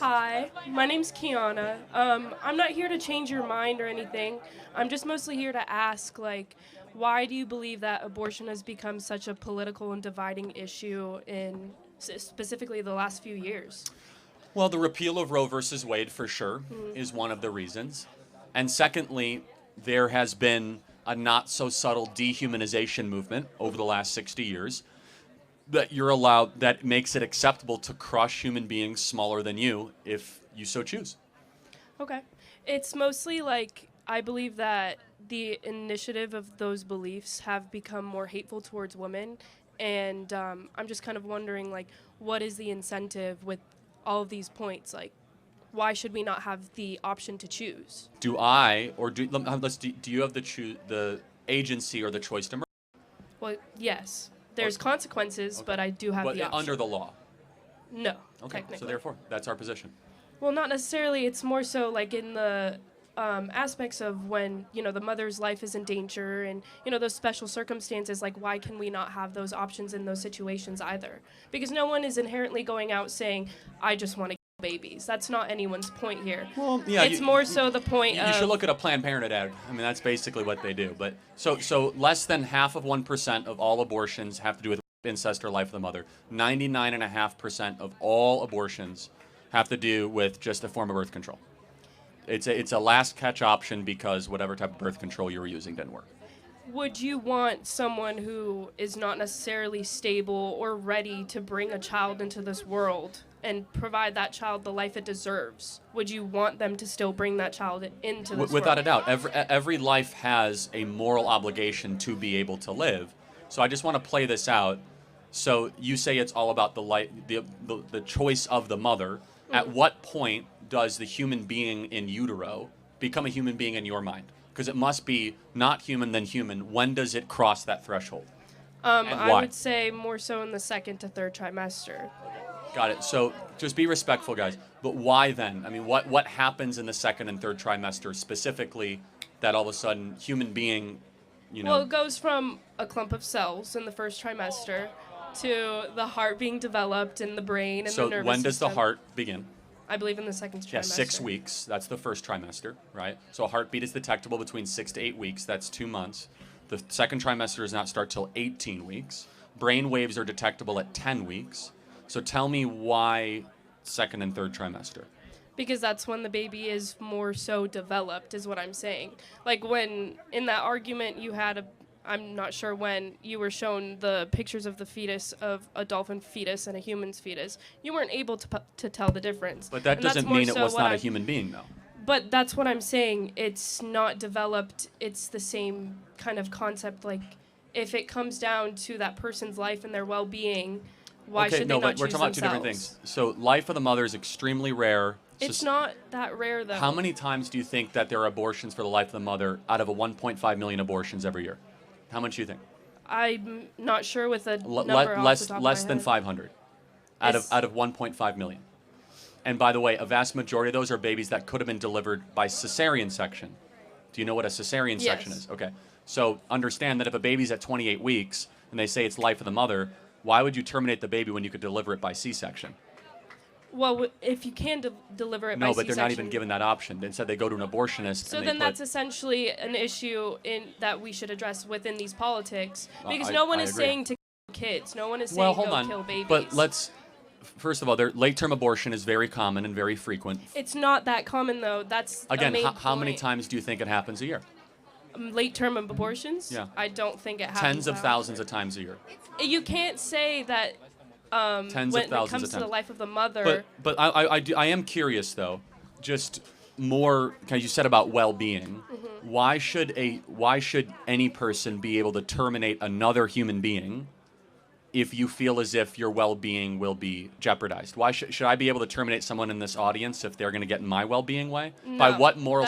Hi, my name's Kiana. I'm not here to change your mind or anything. I'm just mostly here to ask, why do you believe that abortion has become such a political and dividing issue in specifically the last few years? Well, the repeal of Roe versus Wade, for sure, is one of the reasons. And secondly, there has been a not so subtle dehumanization movement over the last 60 years that makes it acceptable to crush human beings smaller than you if you so choose. Okay. It's mostly I believe that the initiative of those beliefs have become more hateful towards women. And I'm just kind of wondering, what is the incentive with all of these points? Why should we not have the option to choose? Do I, or do, do you have the agency or the choice to murder? Well, yes. There's consequences, but I do have But the option. under the law? No, Okay, technically. so therefore, that's our position. Well, not necessarily. It's more so in the aspects of when, the mother's life is in danger and, those special circumstances, why can we not have those options in those situations either? Because no one is inherently going out saying, I just want to kill babies. That's not anyone's point here. Well, yeah, it's more so the point of... You should look at a Planned Parenthood ad. I mean, that's basically what they do. But so less than half of 1% of all abortions have to do with incest or life of the mother. 99.5% of all abortions have to do with just a form of birth control. It's a last catch option because whatever type of birth control you were using didn't work. Would you want someone who is not necessarily stable or ready to bring a child into this world and provide that child the life it deserves? Would you want them to still bring that child into this world? Without a doubt. Every life has a moral obligation to be able to live. So I just want to play this out. So you say it's all about the choice of the mother. Mm-hmm. At what point does the human being in utero become a human being in your mind? Because it must be not human than human. When does it cross that threshold? I would say more so in the second to third trimester. Got it. So just be respectful, guys. But why then? I mean, what happens in the second and third trimester specifically that all of a sudden human being, Well, it goes from a clump of cells in the first trimester to the heart being developed in the brain and the nervous system. So when does the heart begin? I believe in the second trimester. Yeah, 6 weeks. That's the first trimester, right? So a heartbeat is detectable between 6 to 8 weeks. That's 2 months. The second trimester does not start till 18 weeks. Brain waves are detectable at 10 weeks. So tell me why second and third trimester. Because that's when the baby is more so developed, is what I'm saying. When in that argument you had I'm not sure when you were shown the pictures of the fetus, of a dolphin fetus and a human's fetus, you weren't able to tell the difference. But that doesn't mean it was not a human being, though. But that's what I'm saying. It's not developed. It's the same kind of concept. If it comes down to that person's life and their well-being, why should they not choose we're talking about two different things. So life of the mother is extremely rare. It's not that rare, though. How many times do you think that there are abortions for the life of the mother out of a 1.5 million abortions every year? How much do you think? I'm not sure with a number off the top of my less than head. 500 out of 1.5 million. And by the way, a vast majority of those are babies that could have been delivered by cesarean section. Do you know what a cesarean section is? Okay. So understand that if a baby's at 28 weeks and they say it's life of the mother, why would you terminate the baby when you could deliver it by C-section? Well, if you can deliver it by No, C-section... but they're not even given that option. Instead, they go to an abortionist. So then that's essentially an issue that we should address within these politics. Because no one is saying to kill kids. No one is saying kill babies. But first of all, late-term abortion is very common and very frequent. It's not that common, though. That's Again, a main how many point. times do you think it happens a year? Late-term abortions? Yeah. I don't think it happens Tens of that thousands often. of times a year. You can't say that Tens when of thousands it comes of to the times. life of the mother... But I am curious, though, just more, because you said about well-being. Mm-hmm. Why should any person be able to terminate another human being if you feel as if your well-being will be jeopardized? Why should I be able to terminate someone in this audience if they're going to get in my well-being way? No, By what moral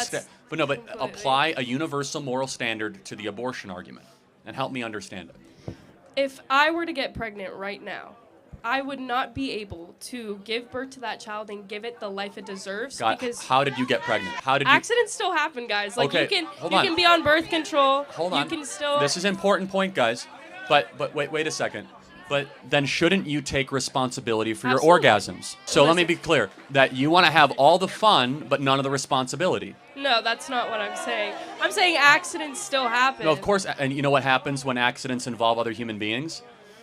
completely. apply a universal moral standard to the abortion argument and help me understand it. If I were to get pregnant right now, I would not be able to give birth to that child and give it the life it deserves. Because how did you get pregnant? How did you... Accidents still happen, guys. Okay, you hold on. can be on birth control. Hold on. You can still... This is an important point, guys. But wait a second. But then shouldn't you take responsibility for Absolutely. your orgasms? So let me be clear that you want to have all the fun, but none of the responsibility. No, that's not what I'm saying. I'm saying accidents still happen. No, of course. And you know what happens when accidents involve other human beings?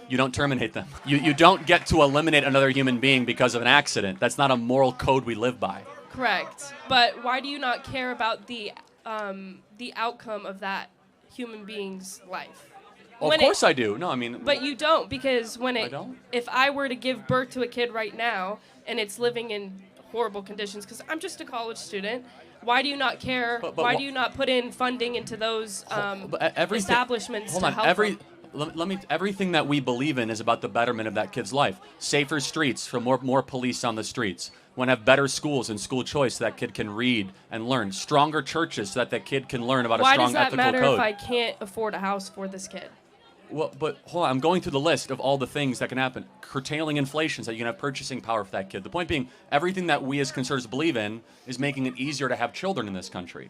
You don't terminate them. You don't get to eliminate another human being because of an accident. That's not a moral code we live by. Correct. But why do you not care about the outcome of that human being's life? Well, of course I do. No, I mean... But you don't, because I don't? if I were to give birth to a kid right now and it's living in horrible conditions, because I'm just a college student, why do you not care? But why do you not put in funding into those establishments hold to on, help them? Everything that we believe in is about the betterment of that kid's life. Safer streets, for more police on the streets. Want to have better schools and school choice so that kid can read and learn. Stronger churches so that that kid can learn about a strong ethical code. Why does that matter if I can't afford a house for this kid? Well, but hold on, I'm going through the list of all the things that can happen. Curtailing inflation so that you can have purchasing power for that kid. The point being, everything that we as conservatives believe in is making it easier to have children in this country.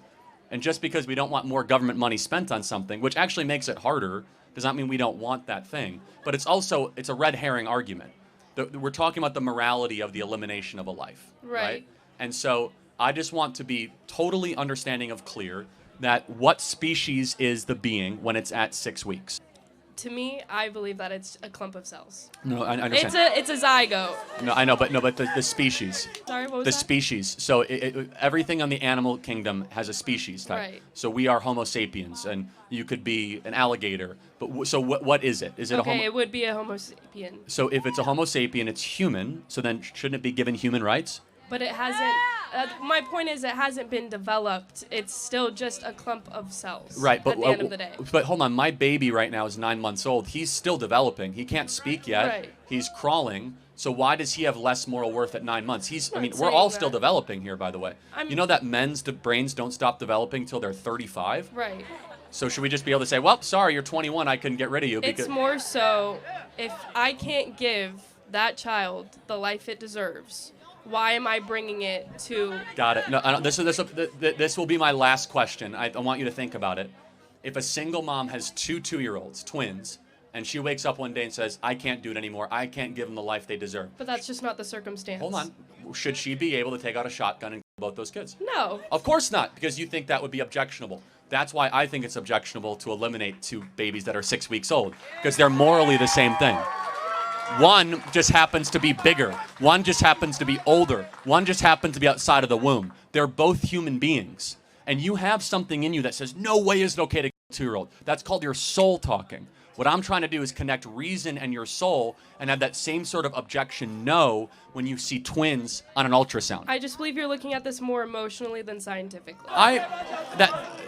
And just because we don't want more government money spent on something, which actually makes it harder, does not mean we don't want that thing. But it's a red herring argument. We're talking about the morality of the elimination of a life. Right? And so I just want to be totally understanding of clear that what species is the being when it's at 6 weeks. To me, I believe that it's a clump of cells. No, I understand. It's a zygote. No, I know, but the species. Sorry, what was the that? species. So everything on the animal kingdom has a species type. Right. So we are Homo sapiens, and you could be an alligator. But so what is it? Is it okay, a Homo? it would be a Homo sapien. So if it's a Homo sapien, it's human. So then shouldn't it be given human rights? But it hasn't. My point is, it hasn't been developed. It's still just a clump of cells. Right, but at the end of the day. But hold on, my baby right now is 9 months old. He's still developing. He can't speak yet. Right. He's crawling. So why does he have less moral worth at 9 months? We're saying all that. still developing here, by the way. You know that men's brains don't stop developing till they're 35. Right. So should we just be able to say, well, sorry, you're 21. I couldn't get rid of you because It's more so, if I can't give that child the life it deserves, why am I bringing it to... Got it. No, this will be my last question. I want you to think about it. If a single mom has two 2-year-olds, twins, and she wakes up one day and says, I can't do it anymore. I can't give them the life they deserve. But that's just not the circumstance. Hold on. Should she be able to take out a shotgun and kill both those kids? No. Of course not, because you think that would be objectionable. That's why I think it's objectionable to eliminate 2 babies that are 6 weeks old, because they're morally the same thing. One just happens to be bigger. One just happens to be older. One just happens to be outside of the womb. They're both human beings. And you have something in you that says, no way is it okay to kill a 2-year-old. That's called your soul talking. What I'm trying to do is connect reason and your soul and have that same sort of objection no when you see twins on an ultrasound. I just believe you're looking at this more emotionally than scientifically.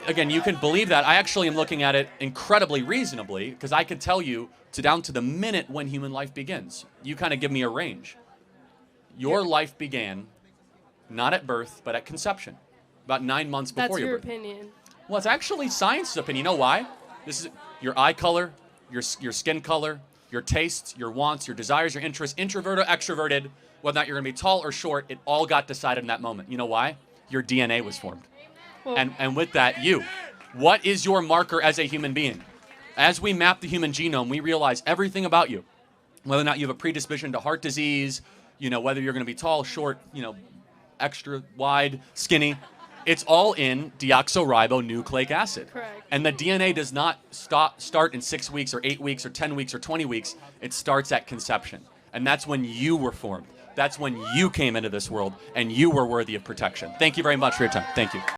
Again, you can believe that. I actually am looking at it incredibly reasonably because I can tell you down to the minute when human life begins. You kind of give me a range. Your life began not at birth, but at conception, about 9 months before That's your your birth. opinion. Well, it's actually science's opinion. You know why? This is your eye color, your skin color, your tastes, your wants, your desires, your interests, introverted or extroverted, whether or not you're going to be tall or short, it all got decided in that moment. You know why? Your DNA was formed. Well, And with that, what is your marker as a human being? As we map the human genome, we realize everything about you. Whether or not you have a predisposition to heart disease, whether you're going to be tall, short, extra wide, skinny. It's all in deoxyribonucleic acid. Correct. And the DNA does not start in 6 weeks or 8 weeks or 10 weeks or 20 weeks. It starts at conception. And that's when you were formed. That's when you came into this world and you were worthy of protection. Thank you very much for your time. Thank you.